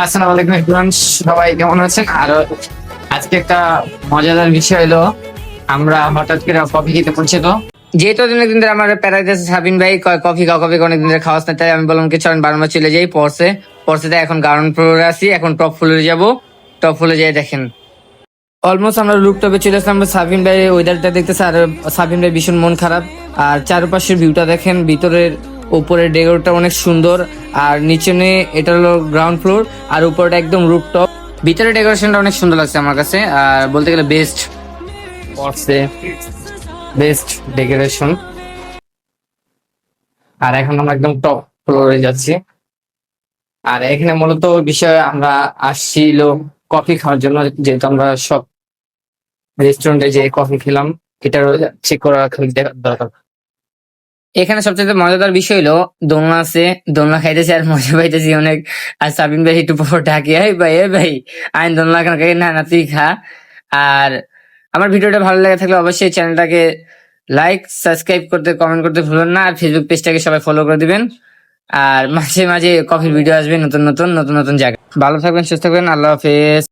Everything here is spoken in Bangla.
আসসালামু আলাইকুম এভরিওয়ান, সবাই কেমন আছেন? আর আজকে একটা মজাদার বিষয় হলো, আমরা হঠাৎ করে কফি খেতে পৌঁছে তো যেহেতু অনেকদিন ধরে আমার প্যারাডাইস সাবিন ভাই কফি খাও কফি অনেকদিন ধরে খাওয়াস না, তাই আমি বললাম কি চলেন বারবার চলে যাই পড়ছে পড়ছে তাই এখন গ্রাউন্ড ফ্লোরে আছি, এখন টপ ফ্লোরে যাব। টপ ফ্লোরে যাই দেখেন অলমোস্ট আমরা রুপটপে চলে আসলাম। সাবিন ভাই ওয়েদারটা দেখতেছে, আর সাবিন ভাই ভীষণ মন খারাপ। আর চারপাশের ভিউটা দেখেন, ভিতরের উপরের ডেকোরটা অনেক সুন্দর, আর নিচে এটা হলো গ্রাউন্ড ফ্লোর, আর উপরটা একদম রুপটপ। ভিতরে ডেকোরেশনটা অনেক সুন্দর লাগছে আমার কাছে, আর বলতে গেলে বেস্ট পড়ছে, বেস্ট ডেকোরেশন। আর এখন আমরা একদম টপ ফ্লোরে যাচ্ছি। আর এখানে মূলত বিষয় আমরা আসছিল কফি খাওয়ার জন্য, যেহেতু আমরা সব রেস্টুরেন্টে যে কফি খেলাম এটার চেক করা খালি দরকার। এখানে সবচেয়ে মজাদার বিষয় হলো দোলনা আছে, দোলনা খাইতেছি আর মজা পাইতেছি অনেক। আর সাবিন ভাই একটু পর ডাকে, এই ভাই এ ভাই আইন দোলনা কেন খাই, না না তুই খা। আর আমার ভিডিওটা ভালো লাগে থাকলে অবশ্যই চ্যানেলটাকে লাইক সাবস্ক্রাইব করতে কমেন্ট করতে ভুলবেন না, আর ফেসবুক পেজটাকে সবাই ফলো করে দিবেন। আর মাঝে মাঝে কফির ভিডিও আসবে, নতুন নতুন জায়গা। ভালো থাকবেন, সুস্থ থাকবেন, আল্লাহ হাফেজ।